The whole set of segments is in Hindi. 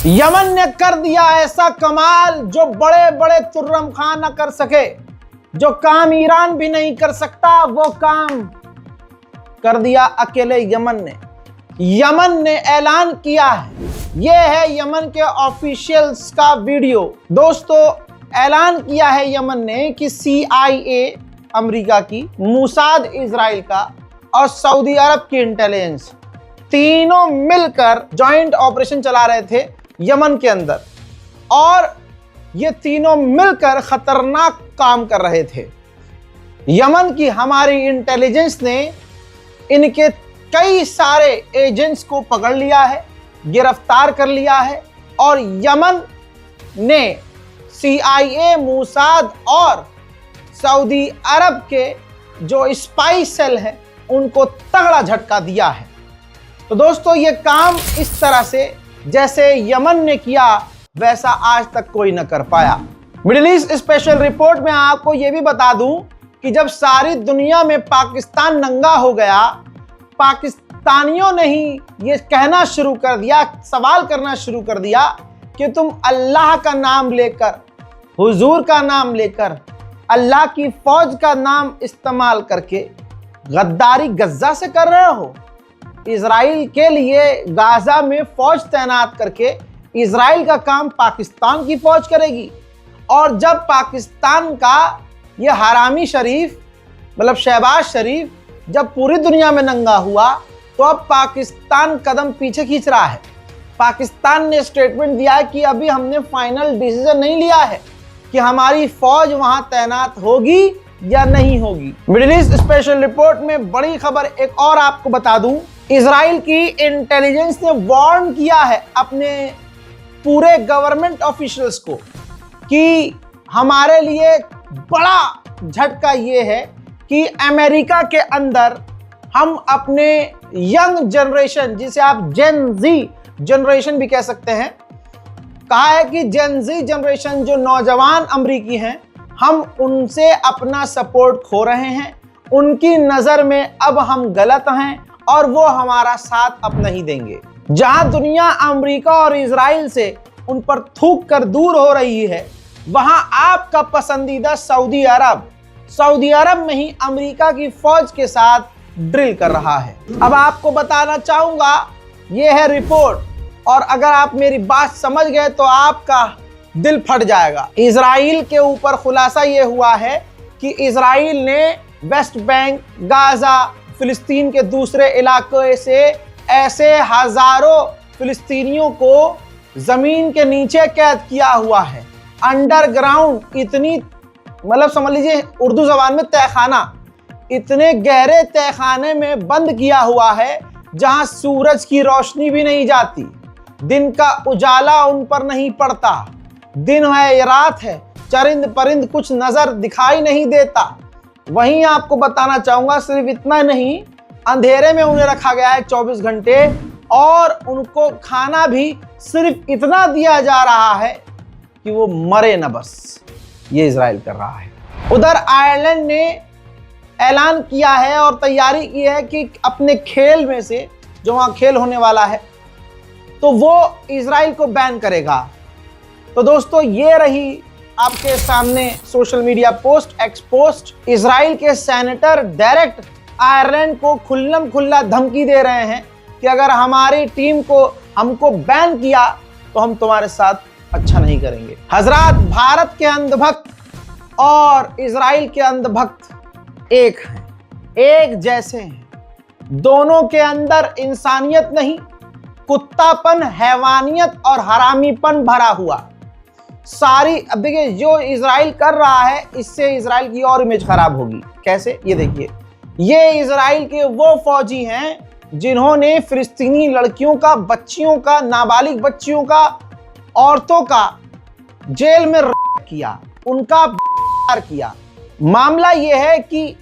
यमन ने कर दिया ऐसा कमाल जो बड़े बड़े तुर्रम खां न कर सके। जो काम ईरान भी नहीं कर सकता वो काम कर दिया अकेले यमन ने। यमन ने ऐलान किया है, यह है यमन के ऑफिशियल्स का वीडियो। दोस्तों, ऐलान किया है यमन ने कि CIA अमेरिका की, मूसाद इजराइल का और सऊदी अरब की इंटेलिजेंस तीनों मिलकर जॉइंट ऑपरेशन चला रहे थे यमन के अंदर, और ये तीनों मिलकर खतरनाक काम कर रहे थे। यमन की हमारी इंटेलिजेंस ने इनके कई सारे एजेंट्स को पकड़ लिया है, गिरफ्तार कर लिया है, और यमन ने CIA, मूसाद और सऊदी अरब के जो स्पाई सेल हैं उनको तगड़ा झटका दिया है। तो दोस्तों, ये काम इस तरह से जैसे यमन ने किया वैसा आज तक कोई न कर पाया। मिडिल ईस्ट स्पेशल रिपोर्ट में आपको यह भी बता दूं कि जब सारी दुनिया में पाकिस्तान नंगा हो गया, पाकिस्तानियों ने ही ये कहना शुरू कर दिया, सवाल करना शुरू कर दिया कि तुम अल्लाह का नाम लेकर, हुजूर का नाम लेकर, अल्लाह की फौज का नाम इस्तेमाल करके गद्दारी गज्जा से कर रहे हो। इजराइल के लिए गाजा में फौज तैनात करके इजराइल का काम पाकिस्तान की फौज करेगी। और जब पाकिस्तान का ये हरामी शरीफ, मतलब शहबाज शरीफ, जब पूरी दुनिया में नंगा हुआ तो अब पाकिस्तान कदम पीछे खींच रहा है। पाकिस्तान ने स्टेटमेंट दिया है कि अभी हमने फाइनल डिसीजन नहीं लिया है कि हमारी फौज वहां तैनात होगी या नहीं होगी। मिडिल ईस्ट स्पेशल रिपोर्ट में बड़ी खबर एक और आपको बता दूं, इजराइल की इंटेलिजेंस ने वार्न किया है अपने पूरे गवर्नमेंट ऑफिशियल्स को कि हमारे लिए बड़ा झटका ये है कि अमेरिका के अंदर हम अपने यंग जनरेशन, जिसे आप जेन जी जनरेशन भी कह सकते हैं, कहा है कि जेन जी जनरेशन जो नौजवान अमरीकी हैं, हम उनसे अपना सपोर्ट खो रहे हैं। उनकी नज़र में अब हम गलत हैं और वो हमारा साथ अब नहीं देंगे। जहां दुनिया अमेरिका और इजराइल से उन पर थूक कर दूर हो रही है, वहां आपका पसंदीदा सऊदी अरब में ही अमेरिका की फौज के साथ ड्रिल कर रहा है। अब आपको बताना चाहूंगा, यह है रिपोर्ट, और अगर आप मेरी बात समझ गए तो आपका दिल फट जाएगा। इजराइल के ऊपर खुलासा यह हुआ है कि इजराइल ने वेस्ट बैंक, गाजा, फिलिस्तीन के दूसरे इलाके से ऐसे हजारों फिलिस्तीनियों को जमीन के नीचे कैद किया हुआ है, अंडरग्राउंड, इतनी, मतलब समझ लीजिए उर्दू जबान में तहखाना, इतने गहरे तहखाने में बंद किया हुआ है जहां सूरज की रोशनी भी नहीं जाती, दिन का उजाला उन पर नहीं पड़ता, दिन है या रात है, चरिंद परिंद कुछ नजर दिखाई नहीं देता। वहीं आपको बताना चाहूंगा, सिर्फ इतना नहीं, अंधेरे में उन्हें रखा गया है 24 घंटे, और उनको खाना भी सिर्फ इतना दिया जा रहा है कि वो मरे न बस। ये इजराइल कर रहा है। उधर आयरलैंड ने ऐलान किया है और तैयारी की है कि अपने खेल में से, जो वहां खेल होने वाला है, तो वो इजराइल को बैन करेगा। तो दोस्तों, ये रही आपके सामने social media post, ex post. Israel के सेनेटर डायरेक्ट आयरलैंड को खुल्लम खुल्ला धमकी दे रहे हैं कि अगर हमारी टीम को हमको बैन किया तो हम तुम्हारे साथ अच्छा नहीं करेंगे। हजरात, भारत के अंधभक्त और इजराइल के अंधभक्त एक हैं, एक जैसे हैं। दोनों के अंदर इंसानियत नहीं, कुत्तापन, हैवानियत और हरामीपन भरा हुआ। सारी, अब देखिए जो इजराइल कर रहा है, इससे इजराइल की और इमेज खराब होगी। कैसे? ये देखिए, ये इजराइल के वो फौजी हैं जिन्होंने फिलिस्तीनी लड़कियों का, बच्चियों का, नाबालिग बच्चियों का, औरतों का जेल में किया, उनका किया। मामला ये है कि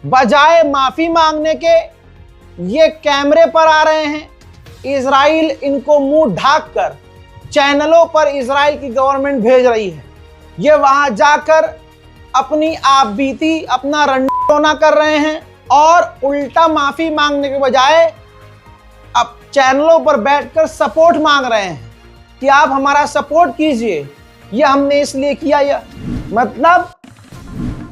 बजाय माफी मांगने के ये कैमरे पर आ रहे हैं। इजराइल इनको मुंह ढाक कर चैनलों पर इजराइल की गवर्नमेंट भेज रही है। ये वहां जाकर अपनी आपबीती, अपना रंडोना कर रहे हैं और उल्टा माफी मांगने के बजाय अब चैनलों पर बैठकर सपोर्ट मांग रहे हैं। कि आप हमारा सपोर्ट कीजिए, ये हमने इसलिए किया। यह मतलब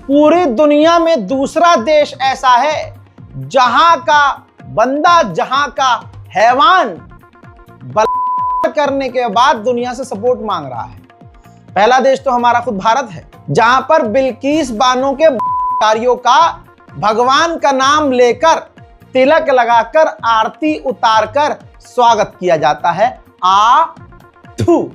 पूरी दुनिया में दूसरा देश ऐसा है जहां का बंदा, जहां का हैवान बलात्कार करने के बाद दुनिया से सपोर्ट मांग रहा है। पहला देश तो हमारा खुद भारत है, जहां पर बिल्किस बानो के कार्यों का भगवान का नाम लेकर, तिलक लगाकर, आरती उतारकर स्वागत किया जाता है।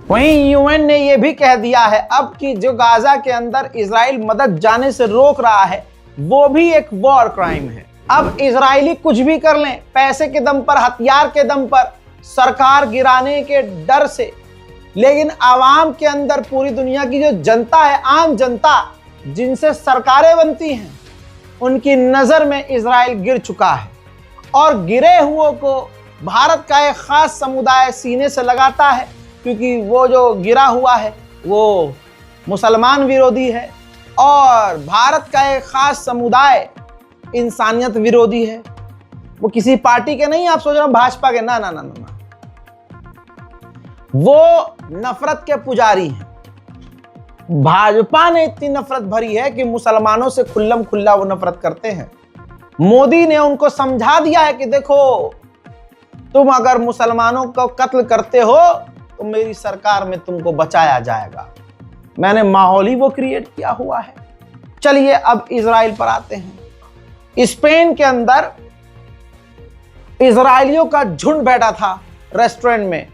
वहीं यूएन ने यह भी कह दिया है अब कि जो गाजा के अंदर इजराइल मदद जाने से रोक रहा है वो भी एक वॉर क्राइम है। अब इजरायली कुछ भी कर लें, पैसे के दम पर, हथियार के दम पर, सरकार गिराने के डर से, लेकिन आवाम के अंदर पूरी दुनिया की जो जनता है, आम जनता जिनसे सरकारें बनती हैं, उनकी नजर में इजराइल गिर चुका है। और गिरे हुओं को भारत का एक खास समुदाय सीने से लगाता है, क्योंकि वो जो गिरा हुआ है वो मुसलमान विरोधी है और भारत का एक खास समुदाय इंसानियत विरोधी है। वो किसी पार्टी के नहीं, आप सोच रहे हो भाजपा के, ना ना ना ना, वो नफरत के पुजारी हैं। भाजपा ने इतनी नफरत भरी है कि मुसलमानों से खुल्लम खुल्ला वो नफरत करते हैं। मोदी ने उनको समझा दिया है कि देखो, तुम अगर मुसलमानों को कत्ल करते हो तो मेरी सरकार में तुमको बचाया जाएगा। मैंने माहौल ही वो क्रिएट किया हुआ है। चलिए अब इजराइल पर आते हैं। स्पेन के अंदर इजरायलियों का झुंड बैठा था रेस्टोरेंट में।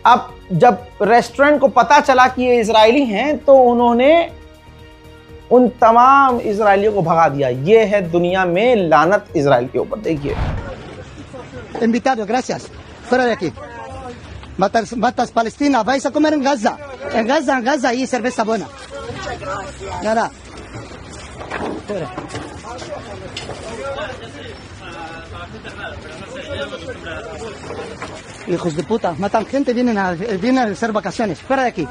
अब जब रेस्टोरेंट को पता चला कि ये इजरायली हैं तो उन्होंने उन तमाम इजरायलियों को भगा दिया। ये है दुनिया में लानत इजराइल के ऊपर। देखिए, Invitado, gracias. Fuera de aquí. Matas Palestina, vais a comer en Gaza. En Gaza hay cerveza buena. Nada. Fuera. Hijos de puta, matan gente, vienen a hacer vacaciones. Fuera de aquí.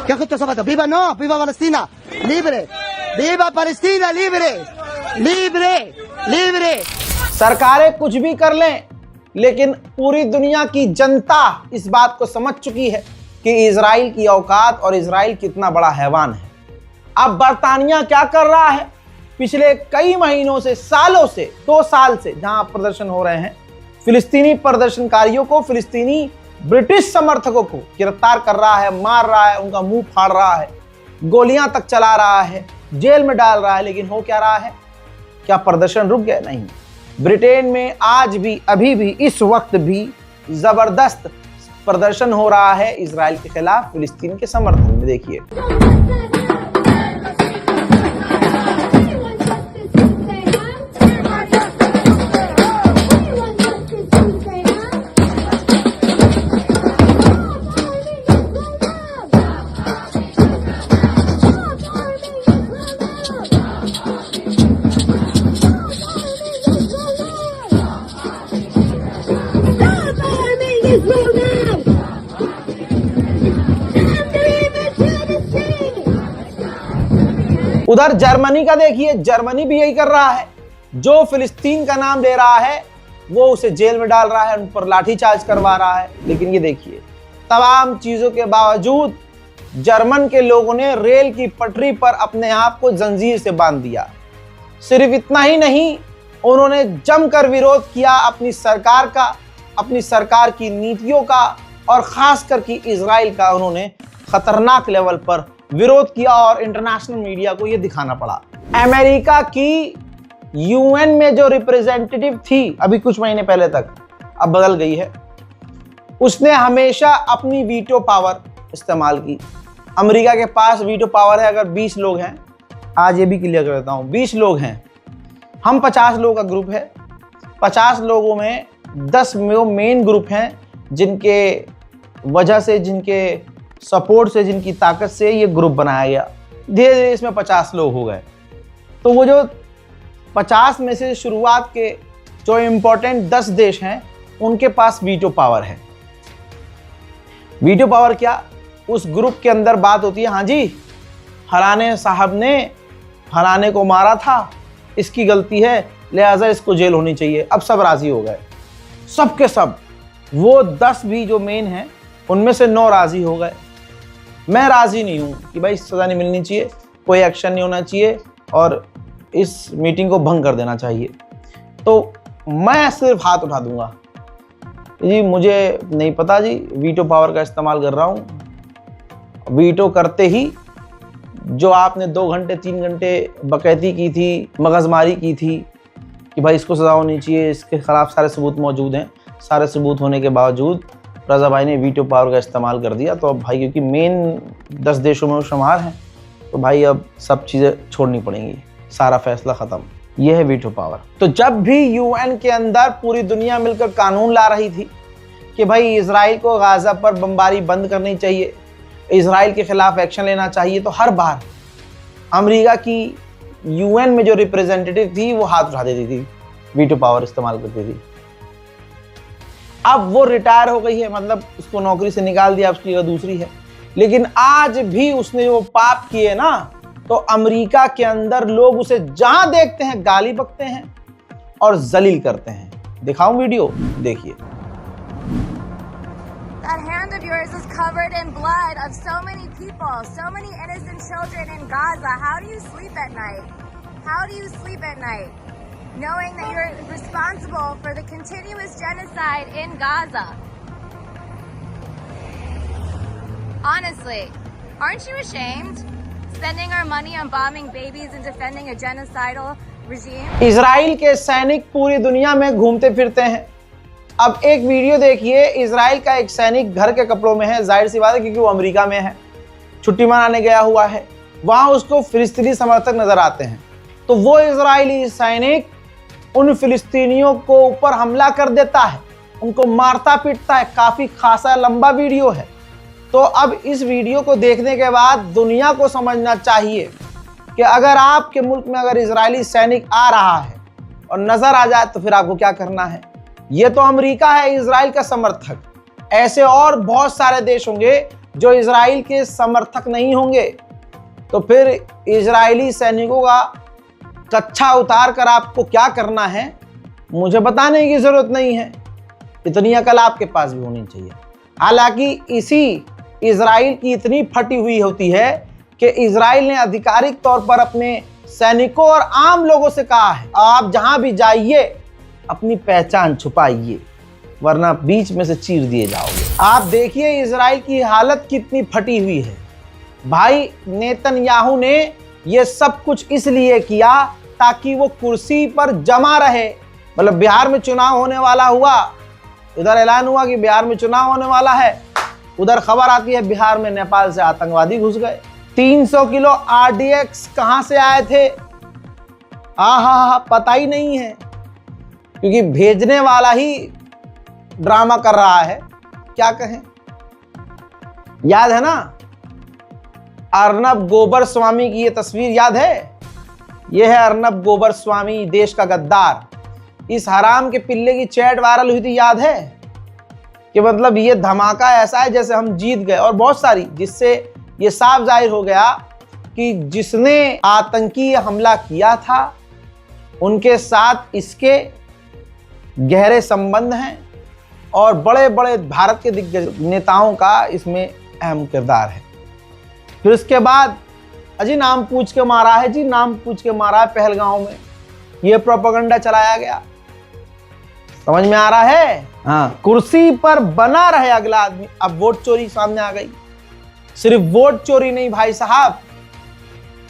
¿Qué hace estos zapatos? ¡Viva no! ¡Viva Palestina! ¡Libre! ¡Viva Palestina! ¡Libre! ¡Libre! ¡Libre! सरकारें कुछ भी कर लें, लेकिन पूरी दुनिया की जनता इस बात को समझ चुकी है कि इजराइल की औकात और इजराइल कितना बड़ा हैवान है। अब बरतानिया क्या कर रहा है? पिछले कई महीनों से, सालों से, 2 साल से जहां प्रदर्शन हो रहे हैं, फिलिस्तीनी प्रदर्शनकारियों को, फिलिस्तीनी ब्रिटिश समर्थकों को गिरफ्तार कर रहा है, मार रहा है, उनका मुंह फाड़ रहा है, गोलियां तक चला रहा है, जेल में डाल रहा है। लेकिन हो क्या रहा है? क्या प्रदर्शन रुक गए? नहीं। ब्रिटेन में आज भी, अभी भी, इस वक्त भी जबरदस्त प्रदर्शन हो रहा है इजराइल के खिलाफ, फिलिस्तीन के समर्थन में। देखिए, उधर जर्मनी का देखिए, जर्मनी भी यही कर रहा है। जो फिलिस्तीन का नाम ले रहा है वो उसे जेल में डाल रहा है, उन पर लाठीचार्ज करवा रहा है। लेकिन ये देखिए, तमाम चीजों के बावजूद जर्मन के लोगों ने रेल की पटरी पर अपने आप को जंजीर से बांध दिया। सिर्फ इतना ही नहीं, उन्होंने जमकर विरोध किया अपनी सरकार का, अपनी सरकार की नीतियों का, और खास करके इजराइल का उन्होंने खतरनाक लेवल पर विरोध किया और इंटरनेशनल मीडिया को यह दिखाना पड़ा। अमेरिका की यूएन में जो रिप्रेजेंटेटिव थी अभी कुछ महीने पहले तक, अब बदल गई है, उसने हमेशा अपनी वीटो पावर इस्तेमाल की। अमेरिका के पास वीटो पावर है अगर 20 लोग हैं। आज ये भी क्लियर कर देता हूं, 20 लोग हैं, हम 50 लोगों का ग्रुप है। 50 लोगों में 10 मेन ग्रुप हैं जिनके वजह से, जिनके सपोर्ट से, जिनकी ताकत से ये ग्रुप बनाया गया। धीरे धीरे इसमें 50 लोग हो गए। तो वो जो 50 में से शुरुआत के जो इंपॉर्टेंट 10 देश हैं उनके पास वीटो पावर है। वीटो पावर क्या? उस ग्रुप के अंदर बात होती है, हाँ जी फलाने साहब ने फलाने को मारा था, इसकी गलती है, लिहाजा इसको जेल होनी चाहिए। अब सब राजी हो गए, सब के सब वो 10 भी जो मेन हैं उनमें से 9 राजी हो गए। मैं राजी नहीं हूं कि भाई सजा नहीं मिलनी चाहिए, कोई एक्शन नहीं होना चाहिए और इस मीटिंग को भंग कर देना चाहिए। तो मैं सिर्फ हाथ उठा दूंगा जी, मुझे नहीं पता जी, वीटो पावर का इस्तेमाल कर रहा हूं। वीटो करते ही जो आपने 2 घंटे 3 घंटे बकैती की थी, मगजमारी की थी कि भाई इसको सजा होनी चाहिए, इसके खिलाफ सारे सबूत मौजूद हैं, सारे सबूत होने के बावजूद रजा भाई ने वीटो पावर का इस्तेमाल कर दिया। तो अब भाई क्योंकि मेन 10 देशों में वो शुमार हैं, तो भाई अब सब चीज़ें छोड़नी पड़ेंगी, सारा फैसला ख़त्म। ये है वीटो पावर। तो जब भी यूएन के अंदर पूरी दुनिया मिलकर कानून ला रही थी कि भाई इजराइल को गाजा पर बमबारी बंद करनी चाहिए, इजराइल के खिलाफ एक्शन लेना चाहिए, तो हर बार अमेरिका की यूएन में जो रिप्रेजेंटेटिव थी वो हाथ उठा देती थी, वीटो पावर इस्तेमाल करती थी। अब वो रिटायर हो गई है, मतलब उसको नौकरी से निकाल दिया, उसकी जगह दूसरी है। लेकिन आज भी उसने वो पाप किए ना, तो अमेरिका के अंदर लोग उसे जहां देखते हैं गाली बकते हैं और जलील करते हैं। दिखाऊं वीडियो, देखिए। That hand of yours is covered in blood of so many people, so many innocent children in Gaza. How do you sleep at night? How do you sleep at night? Knowing that you're responsible for the continuous genocide in Gaza. Honestly, aren't you ashamed? Spending our money on bombing babies and defending a genocidal regime? Israel के सैनिक पूरी दुनिया में घूमते फिरते हैं। अब एक वीडियो देखिए, इजराइल का एक सैनिक घर के कपड़ों में है, जाहिर सी बात है क्योंकि वो अमेरिका में है, छुट्टी मनाने गया हुआ है, वहां उसको फिलिस्तीनी समर्थक नजर आते हैं। तो वो इजरायली सैनिक उन फिलिस्तीनियों को ऊपर हमला कर देता है, उनको मारता पीटता है। काफी खासा लंबा वीडियो है। तो अब इस वीडियो को देखने के बाद दुनिया को समझना चाहिए कि अगर आपके मुल्क में अगर इजरायली सैनिक आ रहा है और नजर आ जाए तो फिर आपको क्या करना है। ये तो अमेरिका है इजराइल का समर्थक, ऐसे और बहुत सारे देश होंगे जो इजराइल के समर्थक नहीं होंगे। तो फिर इजरायली सैनिकों का कच्छा उतार कर आपको क्या करना है मुझे बताने की जरूरत नहीं है, इतनी अकल आपके पास भी होनी चाहिए। हालांकि इसी इजराइल की इतनी फटी हुई होती है कि इजराइल ने आधिकारिक तौर पर अपने सैनिकों और आम लोगों से कहा है, आप जहां भी जाइए अपनी पहचान छुपाइए वरना बीच में से चीर दिए जाओगे। आप देखिए इजराइल की हालत कितनी फटी हुई है। भाई नेतन्याहू ने यह सब कुछ इसलिए किया ताकि वो कुर्सी पर जमा रहे। मतलब बिहार में चुनाव होने वाला हुआ, इधर ऐलान हुआ कि बिहार में चुनाव होने वाला है, उधर खबर आती है बिहार में नेपाल से आतंकवादी घुस गए। 300 किलो आरडीएक्स कहां से आए थे पता ही नहीं है, क्योंकि भेजने वाला ही ड्रामा कर रहा है। क्या कहें, याद है ना अर्नब गोबर स्वामी की ये तस्वीर याद है? ये है अर्नब गोबर स्वामी, देश का गद्दार। इस हराम के पिल्ले की चैट वायरल हुई थी, याद है? कि मतलब ये धमाका ऐसा है जैसे हम जीत गए, और बहुत सारी, जिससे ये साफ जाहिर हो गया कि जिसने आतंकी हमला किया था उनके साथ इसके गहरे संबंध हैं और बड़े बड़े भारत के दिग्गज नेताओं का इसमें अहम किरदार है। फिर उसके बाद अजी नाम पूछ के मारा है, जी नाम पूछ के मारा है पहलगांव में, ये प्रोपेगेंडा चलाया गया। समझ में आ रहा है? हाँ, कुर्सी पर बना रहे अगला आदमी। अब वोट चोरी सामने आ गई। सिर्फ वोट चोरी नहीं भाई साहब,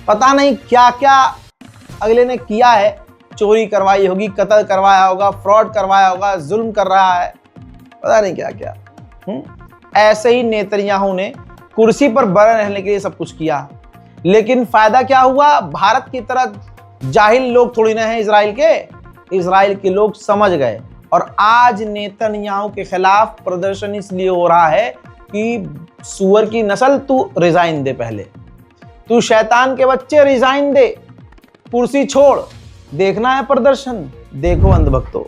पता नहीं क्या क्या अगले ने किया है। चोरी करवाई होगी, कत्ल करवाया होगा, फ्रॉड करवाया होगा, जुल्म कर रहा है, पता नहीं क्या क्या। ऐसे ही नेतन्याहू ने कुर्सी पर बने रहने के लिए सब कुछ किया, लेकिन फायदा क्या हुआ? भारत की तरह जाहिल लोग थोड़ी ना है इजराइल के लोग समझ गए। और आज नेतन्याहू के खिलाफ प्रदर्शन इसलिए हो रहा है कि सुअर की नस्ल, तू रिजाइन दे, पहले तू शैतान के बच्चे रिजाइन दे, कुर्सी छोड़। देखना है प्रदर्शन, देखो अंधभक्तों।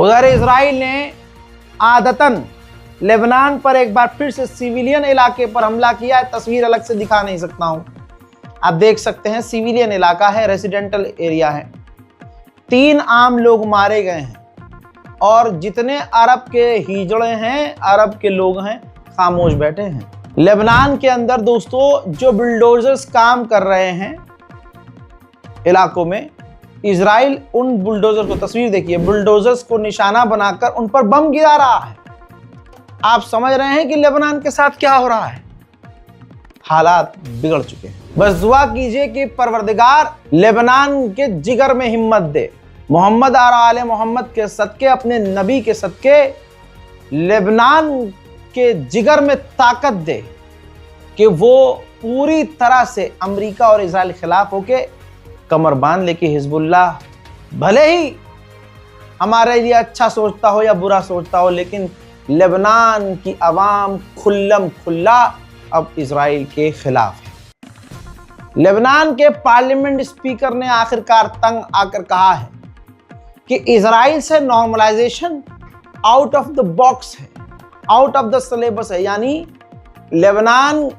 उधर इजराइल ने आदतन लेबनान पर एक बार फिर से सिविलियन इलाके पर हमला किया है। तस्वीर अलग से दिखा नहीं सकता हूं, आप देख सकते हैं सिविलियन इलाका है, रेसिडेंटल एरिया है। 3 आम लोग मारे गए हैं और जितने अरब के हिजड़े हैं, अरब के लोग हैं, खामोश बैठे हैं। लेबनान के अंदर दोस्तों जो बुलडोजर्स काम कर रहे हैं इलाकों में, इजराइल उन बुलडोजर को, तस्वीर देखिए, बुलडोजर्स को निशाना बनाकर उन पर बम गिरा रहा है। आप समझ रहे हैं कि लेबनान के साथ क्या हो रहा है। हालात बिगड़ चुके हैं। बस दुआ कीजिए कि परवरदिगार लेबनान के जिगर में हिम्मत दे, मोहम्मद और आले मोहम्मद के सदके, अपने नबी के सदके लेबनान के जिगर में ताकत दे कि वो पूरी तरह से अमेरिका और इजराइल के खिलाफ होके कमर बांध ले। कि हिजबुल्लाह भले ही हमारे लिए अच्छा सोचता हो या बुरा सोचता हो, लेकिन लेबनान की आवाम खुल्लम खुल्ला अब इजराइल के खिलाफ है। लेबनान के पार्लियामेंट स्पीकर ने आखिरकार तंग आकर कहा है कि इजराइल से normalization out of the box है, आउट ऑफ द सिलेबस है, यानी लेबनान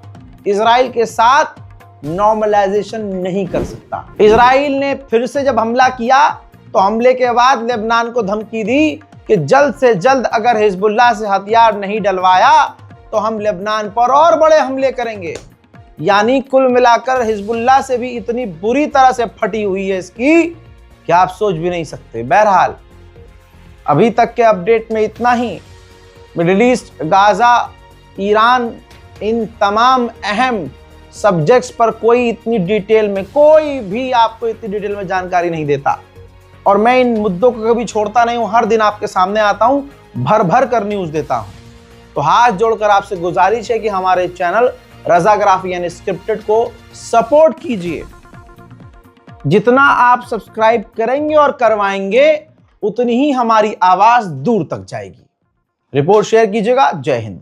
इजराइल के साथ नॉर्मलाइजेशन नहीं कर सकता। इजराइल ने फिर से जब हमला किया तो हमले के बाद लेबनान को धमकी दी कि जल्द से जल्द अगर हिजबुल्लाह से हथियार नहीं डलवाया तो हम लेबनान पर और बड़े हमले करेंगे। यानी कुल मिलाकर हिजबुल्लाह से भी इतनी बुरी तरह से फटी हुई है इसकी कि आप सोच भी नहीं सकते। बहरहाल अभी तक के अपडेट में इतना ही। मिडिल ईस्ट, गाजा, ईरान, इन तमाम अहम सब्जेक्ट्स पर कोई इतनी डिटेल में, कोई भी आपको इतनी डिटेल में जानकारी नहीं देता, और मैं इन मुद्दों को कभी छोड़ता नहीं हूं। हर दिन आपके सामने आता हूं, भर भर कर न्यूज देता हूं। तो हाथ जोड़कर आपसे गुजारिश है कि हमारे चैनल रज़ाग्राफी यानी स्क्रिप्टेड को सपोर्ट कीजिए। जितना आप सब्सक्राइब करेंगे और करवाएंगे उतनी ही हमारी आवाज दूर तक जाएगी। रिपोर्ट शेयर कीजिएगा। जय हिंद।